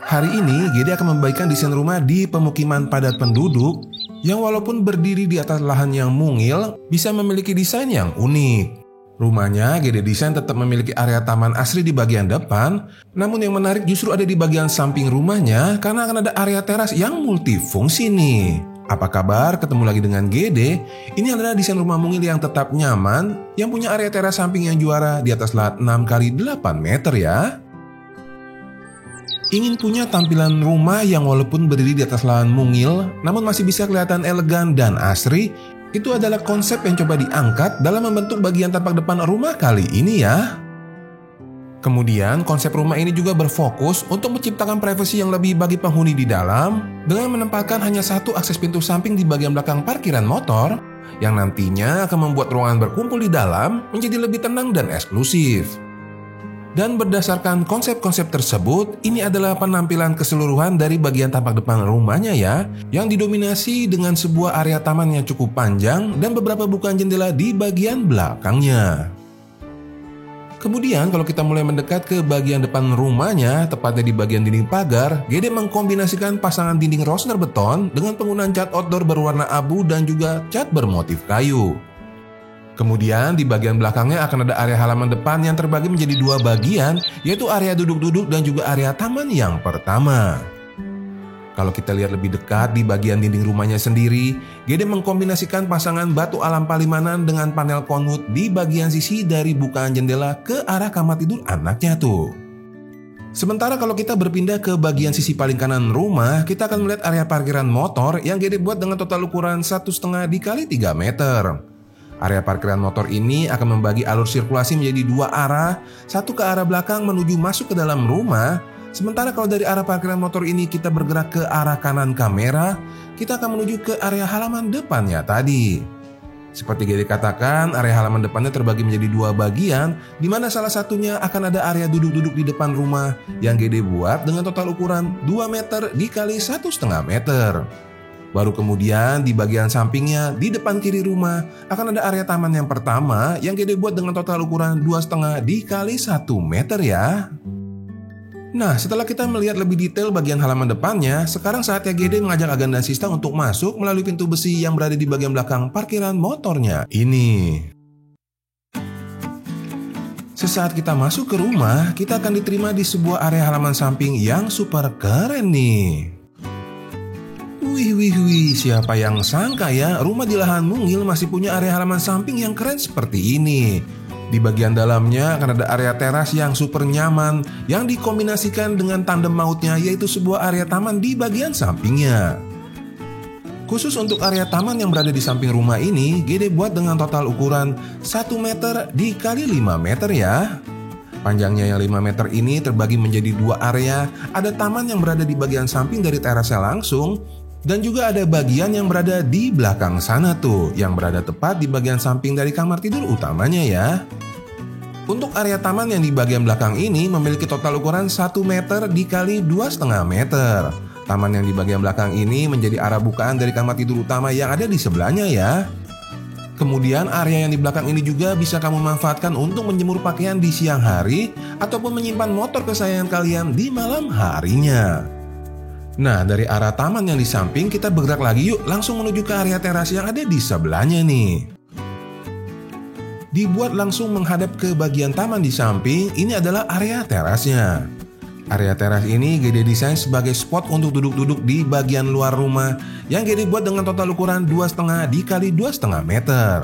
Hari ini, Gede akan membagikan desain rumah di pemukiman padat penduduk yang walaupun berdiri di atas lahan yang mungil, bisa memiliki desain yang unik. Rumahnya, Gede desain tetap memiliki area taman asri di bagian depan, namun yang menarik justru ada di bagian samping rumahnya karena akan ada area teras yang multifungsi nih. Apa kabar? Ketemu lagi dengan Gede. Ini adalah desain rumah mungil yang tetap nyaman, yang punya area teras samping yang juara di atas lahan 6x8 meter ya. Ingin punya tampilan rumah yang walaupun berdiri di atas lahan mungil, namun masih bisa kelihatan elegan dan asri. Itu adalah konsep yang coba diangkat dalam membentuk bagian tampak depan rumah kali ini ya. Kemudian konsep rumah ini juga berfokus untuk menciptakan privasi yang lebih bagi penghuni di dalam dengan menempatkan hanya satu akses pintu samping di bagian belakang parkiran motor yang nantinya akan membuat ruangan berkumpul di dalam menjadi lebih tenang dan eksklusif. Dan berdasarkan konsep-konsep tersebut, ini adalah penampilan keseluruhan dari bagian tampak depan rumahnya ya, yang didominasi dengan sebuah area taman yang cukup panjang dan beberapa bukaan jendela di bagian belakangnya. Kemudian kalau kita mulai mendekat ke bagian depan rumahnya, tepatnya di bagian dinding pagar, Gede mengkombinasikan pasangan dinding rosner beton dengan penggunaan cat outdoor berwarna abu dan juga cat bermotif kayu. Kemudian di bagian belakangnya akan ada area halaman depan yang terbagi menjadi dua bagian, yaitu area duduk-duduk dan juga area taman yang pertama. Kalau kita lihat lebih dekat di bagian dinding rumahnya sendiri, Gede mengkombinasikan pasangan batu alam Palimanan dengan panel konwood di bagian sisi dari bukaan jendela ke arah kamar tidur anaknya tuh. Sementara kalau kita berpindah ke bagian sisi paling kanan rumah, kita akan melihat area parkiran motor yang Gede buat dengan total ukuran 1,5 x 3 meter. Area parkiran motor ini akan membagi alur sirkulasi menjadi dua arah, satu ke arah belakang menuju masuk ke dalam rumah. Sementara kalau dari arah parkiran motor ini kita bergerak ke arah kanan kamera, kita akan menuju ke area halaman depannya tadi. Seperti Gede katakan, area halaman depannya terbagi menjadi dua bagian, di mana salah satunya akan ada area duduk-duduk di depan rumah yang Gede buat dengan total ukuran 2 meter dikali 1,5 meter. Baru kemudian di bagian sampingnya di depan kiri rumah akan ada area taman yang pertama yang Gede buat dengan total ukuran 2,5 dikali 1 meter ya. Nah, setelah kita melihat lebih detail bagian halaman depannya, sekarang saatnya Gede mengajak Agan dan Sista untuk masuk melalui pintu besi yang berada di bagian belakang parkiran motornya ini. Sesaat kita masuk ke rumah, kita akan diterima di sebuah area halaman samping yang super keren nih. Wih, siapa yang sangka ya, rumah di lahan mungil masih punya area halaman samping yang keren seperti ini. Di bagian dalamnya akan ada area teras yang super nyaman yang dikombinasikan dengan tandem mautnya, yaitu sebuah area taman di bagian sampingnya. Khusus untuk area taman yang berada di samping rumah ini, Gede buat dengan total ukuran 1 meter dikali 5 meter ya. Panjangnya yang 5 meter ini terbagi menjadi dua area, ada taman yang berada di bagian samping dari terasnya langsung, dan juga ada bagian yang berada di belakang sana tuh, yang berada tepat di bagian samping dari kamar tidur utamanya ya. Untuk area taman yang di bagian belakang ini memiliki total ukuran 1 meter dikali 2,5 meter. Taman yang di bagian belakang ini menjadi arah bukaan dari kamar tidur utama yang ada di sebelahnya ya. Kemudian area yang di belakang ini juga bisa kamu manfaatkan untuk menjemur pakaian di siang hari ataupun menyimpan motor kesayangan kalian di malam harinya. Nah, dari arah taman yang di samping kita bergerak lagi yuk langsung menuju ke area teras yang ada di sebelahnya nih. Dibuat langsung menghadap ke bagian taman di samping, ini adalah area terasnya. Area teras ini Gede desain sebagai spot untuk duduk-duduk di bagian luar rumah yang Gede buat dengan total ukuran 2,5 dikali 2,5 meter.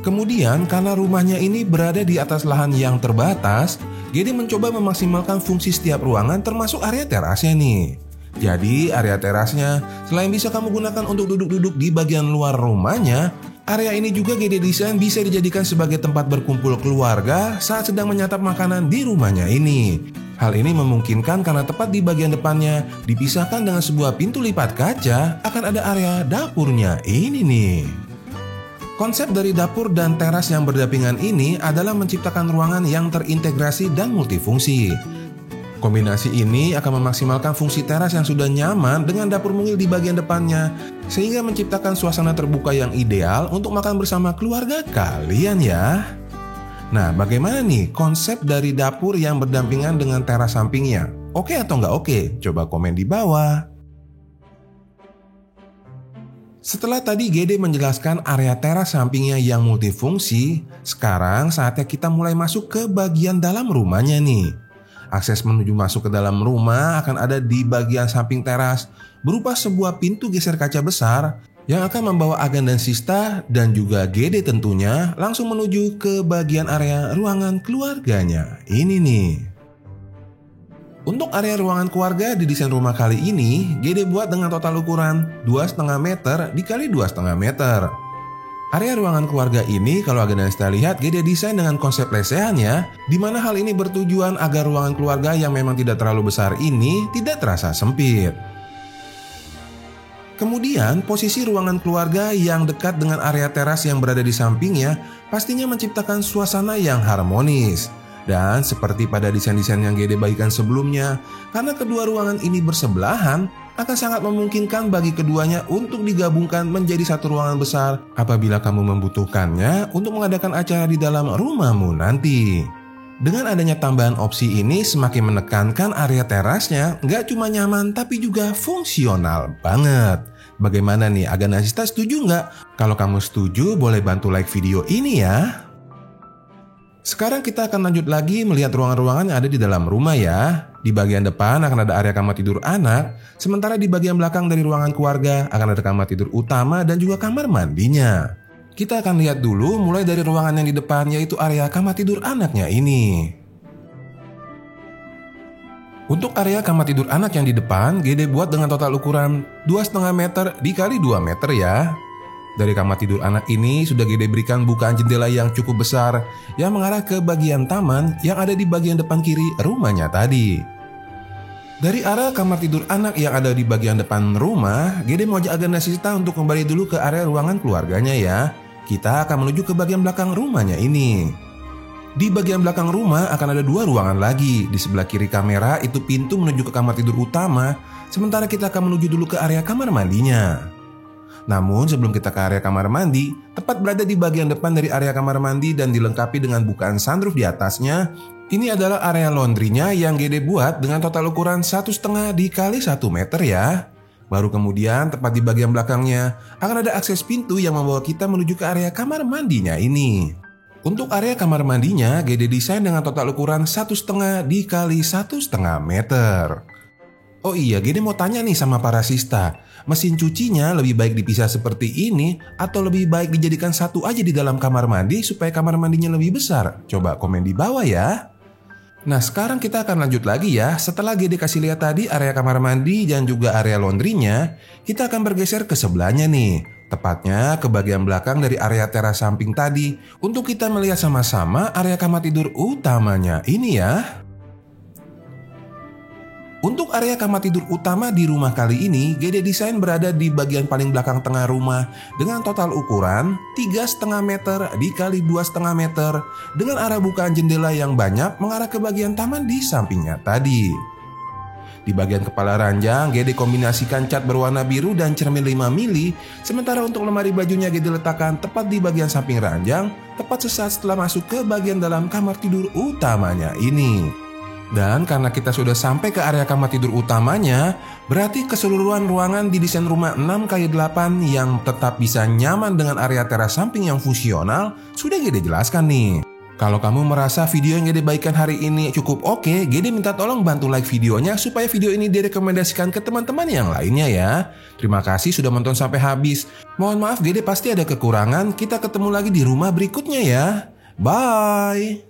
Kemudian karena rumahnya ini berada di atas lahan yang terbatas, Gede mencoba memaksimalkan fungsi setiap ruangan termasuk area terasnya nih. Jadi area terasnya selain bisa kamu gunakan untuk duduk-duduk di bagian luar rumahnya, area ini juga Gede desain bisa dijadikan sebagai tempat berkumpul keluarga saat sedang menyantap makanan di rumahnya ini. Hal ini memungkinkan karena tepat di bagian depannya dipisahkan dengan sebuah pintu lipat kaca akan ada area dapurnya ini nih. Konsep dari dapur dan teras yang berdampingan ini adalah menciptakan ruangan yang terintegrasi dan multifungsi. Kombinasi ini akan memaksimalkan fungsi teras yang sudah nyaman dengan dapur mungil di bagian depannya, sehingga menciptakan suasana terbuka yang ideal untuk makan bersama keluarga kalian ya. Nah, bagaimana nih konsep dari dapur yang berdampingan dengan teras sampingnya? Oke atau nggak oke? Coba komen di bawah. Setelah tadi Gede menjelaskan area teras sampingnya yang multifungsi, sekarang saatnya kita mulai masuk ke bagian dalam rumahnya nih. Akses menuju masuk ke dalam rumah akan ada di bagian samping teras, berupa sebuah pintu geser kaca besar yang akan membawa Agan dan Sista dan juga Gede tentunya langsung menuju ke bagian area ruangan keluarganya. Ini nih. Untuk area ruangan keluarga di desain rumah kali ini, Gede buat dengan total ukuran 2,5 meter dikali 2,5 meter. Area ruangan keluarga ini kalau Agan dan Sista lihat, Gede desain dengan konsep lesehannya, di mana hal ini bertujuan agar ruangan keluarga yang memang tidak terlalu besar ini tidak terasa sempit. Kemudian posisi ruangan keluarga yang dekat dengan area teras yang berada di sampingnya pastinya menciptakan suasana yang harmonis. Dan seperti pada desain-desain yang Gede bagikan sebelumnya, karena kedua ruangan ini bersebelahan, akan sangat memungkinkan bagi keduanya untuk digabungkan menjadi satu ruangan besar apabila kamu membutuhkannya untuk mengadakan acara di dalam rumahmu nanti. Dengan adanya tambahan opsi ini semakin menekankan area terasnya nggak cuma nyaman tapi juga fungsional banget. Bagaimana nih, Agan dan Sista setuju nggak? Kalau kamu setuju boleh bantu like video ini ya. Sekarang kita akan lanjut lagi melihat ruangan-ruangan yang ada di dalam rumah ya. Di bagian depan akan ada area kamar tidur anak, sementara di bagian belakang dari ruangan keluarga akan ada kamar tidur utama dan juga kamar mandinya. Kita akan lihat dulu mulai dari ruangan yang di depan, yaitu area kamar tidur anaknya ini. Untuk area kamar tidur anak yang di depan, Gede buat dengan total ukuran 2,5 meter dikali 2 meter ya. Dari kamar tidur anak ini sudah Gede berikan bukaan jendela yang cukup besar yang mengarah ke bagian taman yang ada di bagian depan kiri rumahnya tadi. Dari arah kamar tidur anak yang ada di bagian depan rumah, Gede mau ajak Agan dan Sista untuk kembali dulu ke area ruangan keluarganya ya. Kita akan menuju ke bagian belakang rumahnya ini. Di bagian belakang rumah akan ada dua ruangan lagi. Di sebelah kiri kamera itu pintu menuju ke kamar tidur utama, sementara kita akan menuju dulu ke area kamar mandinya. Namun sebelum kita ke area kamar mandi, tepat berada di bagian depan dari area kamar mandi dan dilengkapi dengan bukaan sunroof di atasnya, ini adalah area laundrynya yang Gede buat dengan total ukuran 1,5 dikali 1 meter ya. Baru kemudian tepat di bagian belakangnya akan ada akses pintu yang membawa kita menuju ke area kamar mandinya ini. Untuk area kamar mandinya, Gede desain dengan total ukuran 1,5 dikali 1,5 meter. Oh iya, Gede mau tanya nih sama para Sista, mesin cucinya lebih baik dipisah seperti ini atau lebih baik dijadikan satu aja di dalam kamar mandi supaya kamar mandinya lebih besar? Coba komen di bawah ya. Nah sekarang kita akan lanjut lagi ya. Setelah Gede kasih lihat tadi area kamar mandi dan juga area laundrynya, kita akan bergeser ke sebelahnya nih. Tepatnya ke bagian belakang dari area teras samping tadi untuk kita melihat sama-sama area kamar tidur utamanya ini ya. Untuk area kamar tidur utama di rumah kali ini, Gede desain berada di bagian paling belakang tengah rumah dengan total ukuran 3,5 meter dikali 2,5 meter dengan arah bukaan jendela yang banyak mengarah ke bagian taman di sampingnya tadi. Di bagian kepala ranjang, Gede kombinasikan cat berwarna biru dan cermin 5 mili, sementara untuk lemari bajunya Gede letakkan tepat di bagian samping ranjang, tepat sesaat setelah masuk ke bagian dalam kamar tidur utamanya ini. Dan karena kita sudah sampai ke area kamar tidur utamanya, berarti keseluruhan ruangan di desain rumah 6x8 yang tetap bisa nyaman dengan area teras samping yang fungsional sudah Gede jelaskan nih. Kalau kamu merasa video yang Gede bagikan hari ini cukup oke, Gede minta tolong bantu like videonya supaya video ini direkomendasikan ke teman-teman yang lainnya ya. Terima kasih sudah menonton sampai habis. Mohon maaf Gede pasti ada kekurangan, kita ketemu lagi di rumah berikutnya ya. Bye!